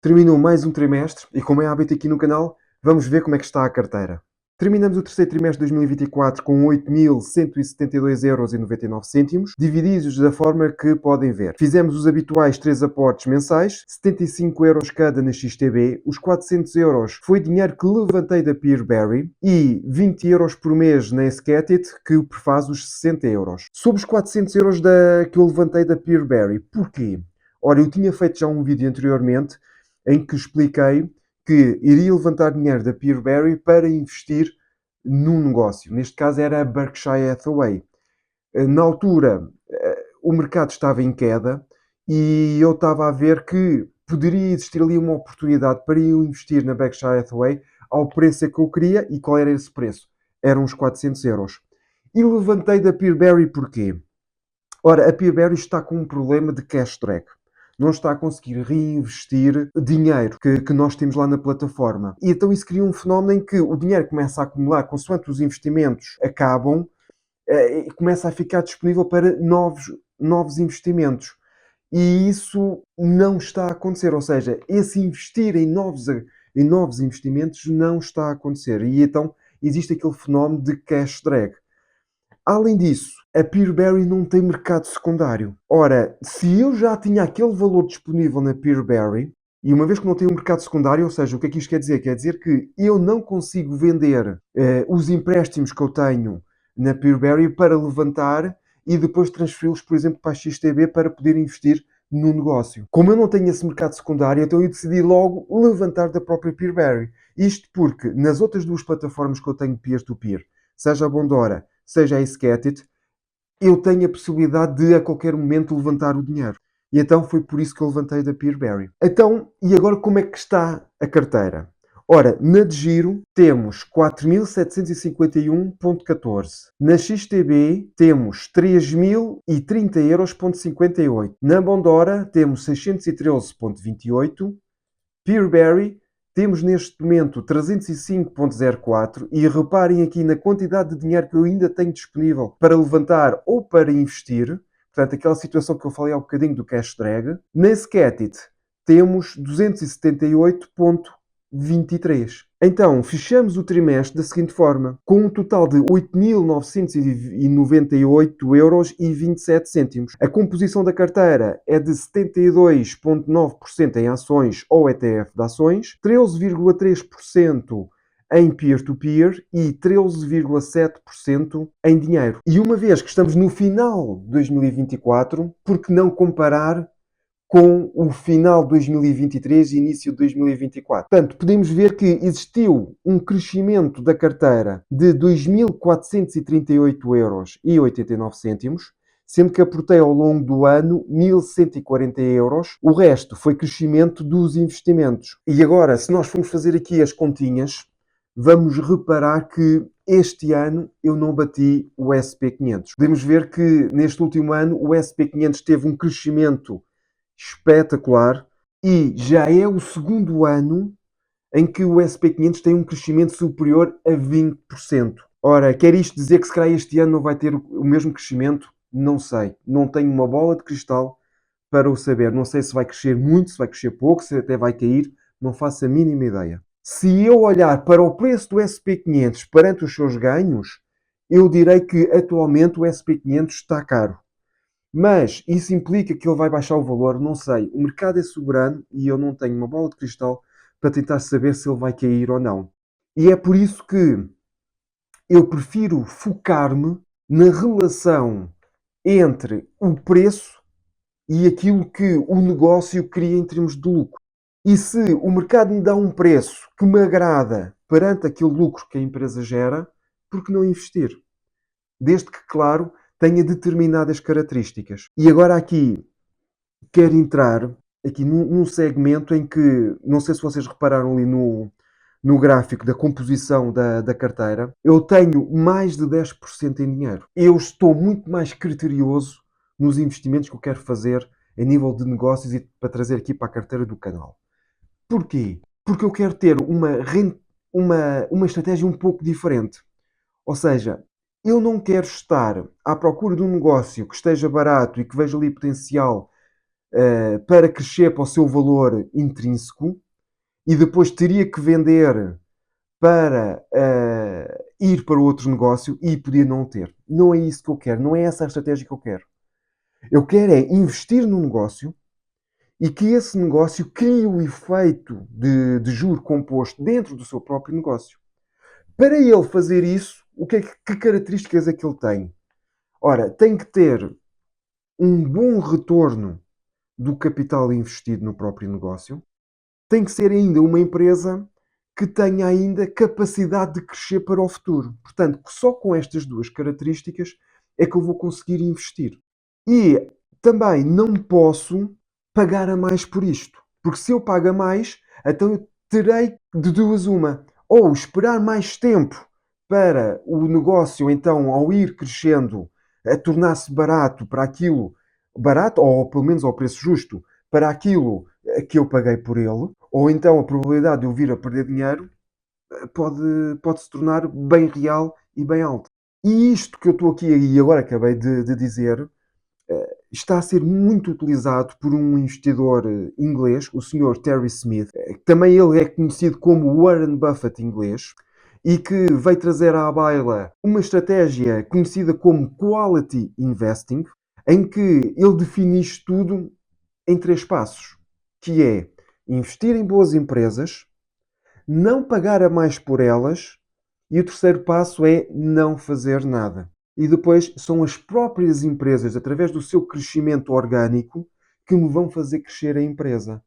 Terminou mais um trimestre e, como é hábito aqui no canal, vamos ver como é que está a carteira. Terminamos o terceiro trimestre de 2024 com 8.172,99€, divididos da forma que podem ver. Fizemos os habituais 3 aportes mensais, 75€ cada na XTB, os 400€ foi dinheiro que levantei da Peerberry e 20€ por mês na Esketit, que prefaz os 60€. Sobre os 400€ que eu levantei da Peerberry, porquê? Ora, eu tinha feito já um vídeo anteriormente em que expliquei que iria levantar dinheiro da Peerberry para investir num negócio. Neste caso era a Berkshire Hathaway. Na altura, o mercado estava em queda e eu estava a ver que poderia existir ali uma oportunidade para eu investir na Berkshire Hathaway ao preço que eu queria. E qual era esse preço? Eram uns 400€. E levantei da Peerberry porquê? Ora, a Peerberry está com um problema de cash drag. Não está a conseguir reinvestir dinheiro que nós temos lá na plataforma. E então isso cria um fenómeno em que o dinheiro começa a acumular consoante os investimentos acabam e começa a ficar disponível para novos investimentos. E isso não está a acontecer. Ou seja, esse investir em novos investimentos não está a acontecer. E então existe aquele fenómeno de cash drag. Além disso, a Peerberry não tem mercado secundário. Ora, se eu já tinha aquele valor disponível na Peerberry, e uma vez que não tem um mercado secundário, ou seja, o que é que isto quer dizer? Quer dizer que eu não consigo vender os empréstimos que eu tenho na Peerberry para levantar e depois transferi-los, por exemplo, para a XTB para poder investir no negócio. Como eu não tenho esse mercado secundário, então eu decidi logo levantar da própria Peerberry. Isto porque nas outras duas plataformas que eu tenho peer-to-peer, seja a Bondora, seja a Esketit, eu tenho a possibilidade de a qualquer momento levantar o dinheiro. E então foi por isso que eu levantei da Peerberry. Então, e agora como é que está a carteira? Ora, na de giro temos 4.751,14. Na XTB temos 3.030,58. Na Bondora temos 613,28. Peerberry temos neste momento 305,04 e reparem aqui na quantidade de dinheiro que eu ainda tenho disponível para levantar ou para investir. Portanto, aquela situação que eu falei há um bocadinho do cash drag. Na Sketit temos 278,23. Então, fechamos o trimestre da seguinte forma, com um total de 8.998,27€. A composição da carteira é de 72,9% em ações ou ETF de ações, 13,3% em peer-to-peer e 13,7% em dinheiro. E uma vez que estamos no final de 2024, por que não comparar com o final de 2023 e início de 2024. Portanto, podemos ver que existiu um crescimento da carteira de 2.438,89€, sendo que aportei ao longo do ano 1.140€. O resto foi crescimento dos investimentos. E agora, se nós formos fazer aqui as continhas, vamos reparar que este ano eu não bati o SP500. Podemos ver que neste último ano o SP500 teve um crescimento espetacular e já é o segundo ano em que o SP500 tem um crescimento superior a 20%. Ora, quer isto dizer que se calhar este ano não vai ter o mesmo crescimento? Não sei. Não tenho uma bola de cristal para o saber. Não sei se vai crescer muito, se vai crescer pouco, se até vai cair. Não faço a mínima ideia. Se eu olhar para o preço do SP500 perante os seus ganhos, eu direi que atualmente o SP500 está caro. Mas isso implica que ele vai baixar o valor? Não sei. O mercado é soberano e eu não tenho uma bola de cristal para tentar saber se ele vai cair ou não. E é por isso que eu prefiro focar-me na relação entre o preço e aquilo que o negócio cria em termos de lucro. E se o mercado me dá um preço que me agrada perante aquele lucro que a empresa gera, por que não investir? Desde que, claro, tenha determinadas características. E agora aqui quero entrar aqui num segmento em que, não sei se vocês repararam ali no gráfico da composição da carteira, eu tenho mais de 10% em dinheiro. Eu estou muito mais criterioso nos investimentos que eu quero fazer a nível de negócios e para trazer aqui para a carteira do canal. Porquê? Porque eu quero ter uma estratégia um pouco diferente. Ou seja, eu não quero estar à procura de um negócio que esteja barato e que veja ali potencial para crescer para o seu valor intrínseco e depois teria que vender para ir para outro negócio e podia não ter. Não é isso que eu quero, não é essa a estratégia que eu quero. Eu quero é investir no negócio e que esse negócio crie o efeito de juro composto dentro do seu próprio negócio. Para ele fazer isso, que características é que ele tem? Ora, tem que ter um bom retorno do capital investido no próprio negócio, tem que ser ainda uma empresa que tenha ainda capacidade de crescer para o futuro. Portanto, só com estas duas características é que eu vou conseguir investir. E também não posso pagar a mais por isto. Porque se eu pago a mais, então eu terei de duas uma. Ou esperar mais tempo para o negócio, então, ao ir crescendo, a tornar-se barato para aquilo, barato, ou pelo menos ao preço justo, para aquilo que eu paguei por ele, ou então a probabilidade de eu vir a perder dinheiro pode se tornar bem real e bem alta. E isto que eu estou aqui e agora acabei de dizer está a ser muito utilizado por um investidor inglês, o Sr. Terry Smith. Também ele é conhecido como Warren Buffett inglês e que veio trazer à baila uma estratégia conhecida como Quality Investing, em que ele define isto tudo em três passos, que é investir em boas empresas, não pagar a mais por elas e o terceiro passo é não fazer nada. E depois são as próprias empresas, através do seu crescimento orgânico, que me vão fazer crescer a empresa.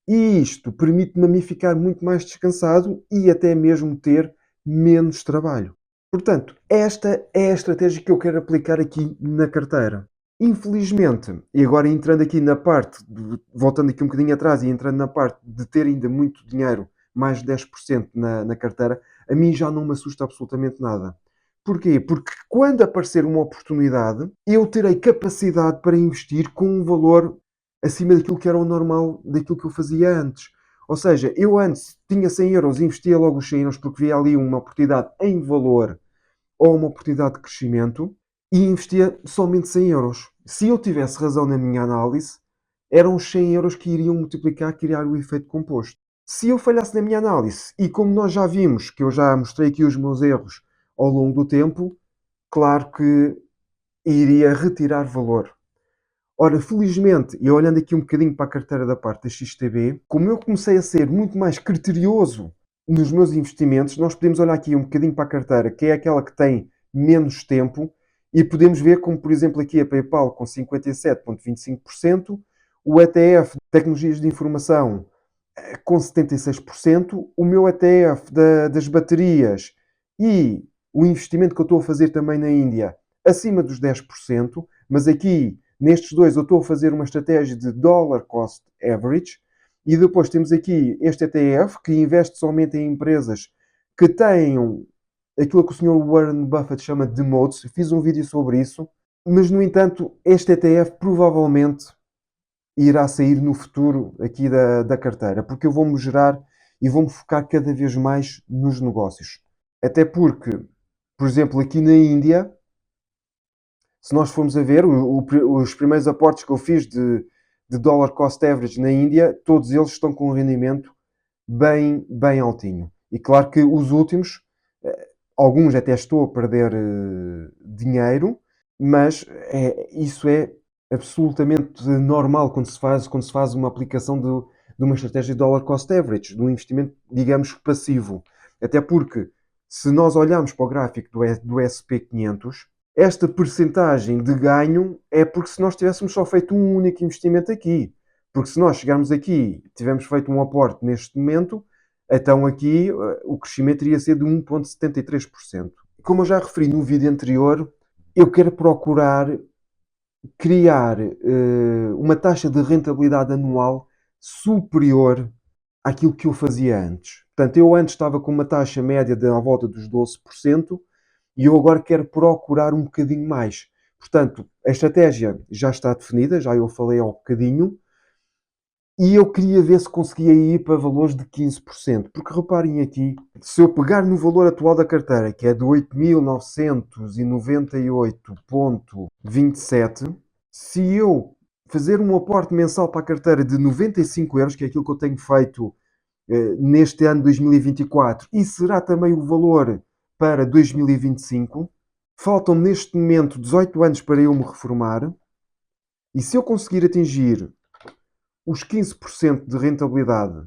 E isto permite-me a mim ficar muito mais descansado e até mesmo ter menos trabalho. Portanto, esta é a estratégia que eu quero aplicar aqui na carteira. Infelizmente, e agora entrando aqui na parte, voltando aqui um bocadinho atrás e entrando na parte de ter ainda muito dinheiro, mais de 10% na carteira, a mim já não me assusta absolutamente nada. Porquê? Porque quando aparecer uma oportunidade, eu terei capacidade para investir com um valor acima daquilo que era o normal, daquilo que eu fazia antes. Ou seja, eu antes tinha 100 euros, investia logo os 100 euros porque via ali uma oportunidade em valor ou uma oportunidade de crescimento e investia somente 100 euros. Se eu tivesse razão na minha análise, eram os 100 euros que iriam multiplicar, criar o efeito composto. Se eu falhasse na minha análise, e como nós já vimos, que eu já mostrei aqui os meus erros ao longo do tempo, claro que iria retirar valor. Ora, felizmente, e olhando aqui um bocadinho para a carteira da parte da XTB, como eu comecei a ser muito mais criterioso nos meus investimentos, nós podemos olhar aqui um bocadinho para a carteira, que é aquela que tem menos tempo, e podemos ver como, por exemplo, aqui a PayPal com 57,25%, o ETF Tecnologias de Informação com 76%, o meu ETF das baterias e o investimento que eu estou a fazer também na Índia acima dos 10%, mas aqui nestes dois eu estou a fazer uma estratégia de dollar cost average e depois temos aqui este ETF que investe somente em empresas que tenham aquilo que o Sr. Warren Buffett chama de moats. Fiz um vídeo sobre isso, mas no entanto este ETF provavelmente irá sair no futuro aqui da carteira, porque eu vou-me gerar e vou-me focar cada vez mais nos negócios. Até porque, por exemplo, aqui na Índia, se nós formos a ver, os primeiros aportes que eu fiz de dollar cost average na Índia, todos eles estão com um rendimento bem altinho. E claro que os últimos, alguns até estou a perder dinheiro, mas isso é absolutamente normal quando se faz uma aplicação de uma estratégia de dollar cost average, de um investimento, digamos, passivo. Até porque, se nós olharmos para o gráfico do SP500, esta percentagem de ganho é porque se nós tivéssemos só feito um único investimento aqui. Porque se nós chegarmos aqui e tivermos feito um aporte neste momento, então aqui o crescimento iria ser de 1,73%. Como eu já referi no vídeo anterior, eu quero procurar criar uma taxa de rentabilidade anual superior àquilo que eu fazia antes. Portanto, eu antes estava com uma taxa média de à volta dos 12% e eu agora quero procurar um bocadinho mais. Portanto, a estratégia já está definida, já eu falei há um bocadinho, e eu queria ver se conseguia ir para valores de 15%. Porque reparem aqui, se eu pegar no valor atual da carteira, que é de 8.998,27, se eu fazer um aporte mensal para a carteira de 95 euros, que é aquilo que eu tenho feito neste ano de 2024, e será também o valor para 2025. Faltam neste momento 18 anos para eu me reformar, e se eu conseguir atingir os 15% de rentabilidade,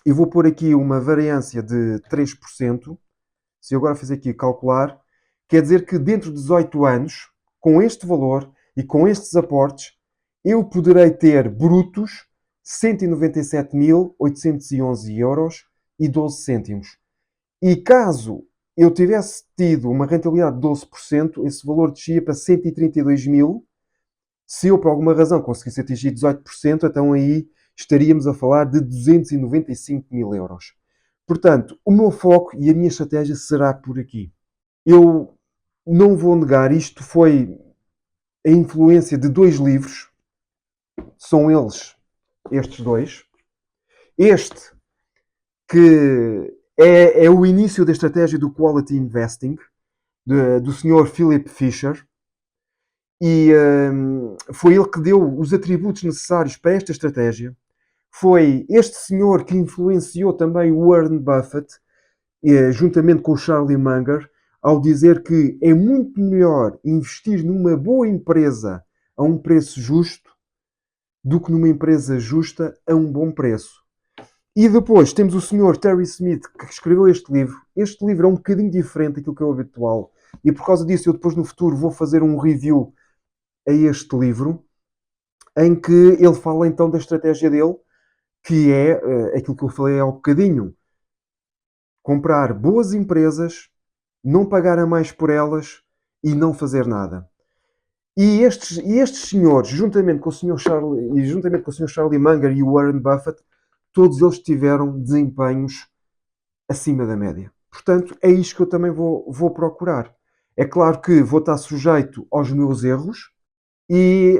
eu vou pôr aqui uma variância de 3%. Se eu agora fizer aqui calcular, quer dizer que dentro de 18 anos, com este valor e com estes aportes, eu poderei ter brutos 197.811 euros e 12 cêntimos. E caso eu tivesse tido uma rentabilidade de 12%, esse valor descia para 132.000. Se eu, por alguma razão, conseguisse atingir 18%, então aí estaríamos a falar de 295.000 euros. Portanto, o meu foco e a minha estratégia será por aqui. Eu não vou negar, isto foi a influência de dois livros. São eles, estes dois. Este, que é o início da estratégia do Quality Investing, do Sr. Philip Fisher. E foi ele que deu os atributos necessários para esta estratégia. Foi este senhor que influenciou também o Warren Buffett, juntamente com o Charlie Munger, ao dizer que é muito melhor investir numa boa empresa a um preço justo do que numa empresa justa a um bom preço. E depois temos o senhor Terry Smith, que escreveu este livro. Este livro é um bocadinho diferente daquilo que é o habitual. E por causa disso eu depois no futuro vou fazer um review a este livro, em que ele fala então da estratégia dele, que é aquilo que eu falei há um bocadinho. Comprar boas empresas, não pagar a mais por elas e não fazer nada. E estes senhores, juntamente com o Sr. Charlie Munger e o Warren Buffett, todos eles tiveram desempenhos acima da média. Portanto, é isto que eu também vou procurar. É claro que vou estar sujeito aos meus erros,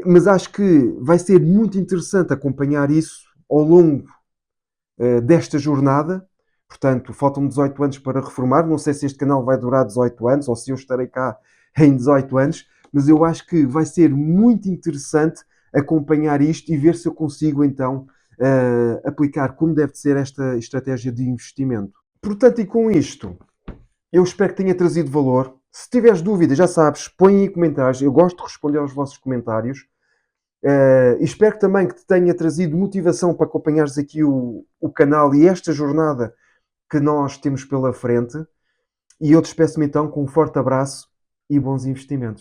mas acho que vai ser muito interessante acompanhar isso ao longo desta jornada. Portanto, faltam 18 anos para reformar. Não sei se este canal vai durar 18 anos ou se eu estarei cá em 18 anos, mas eu acho que vai ser muito interessante acompanhar isto e ver se eu consigo então aplicar como deve ser esta estratégia de investimento. Portanto, e com isto, eu espero que tenha trazido valor. Se tiveres dúvidas, já sabes, põe aí comentários. Eu gosto de responder aos vossos comentários. Espero também que te tenha trazido motivação para acompanhares aqui o canal e esta jornada que nós temos pela frente. E eu despeço-me então com um forte abraço e bons investimentos.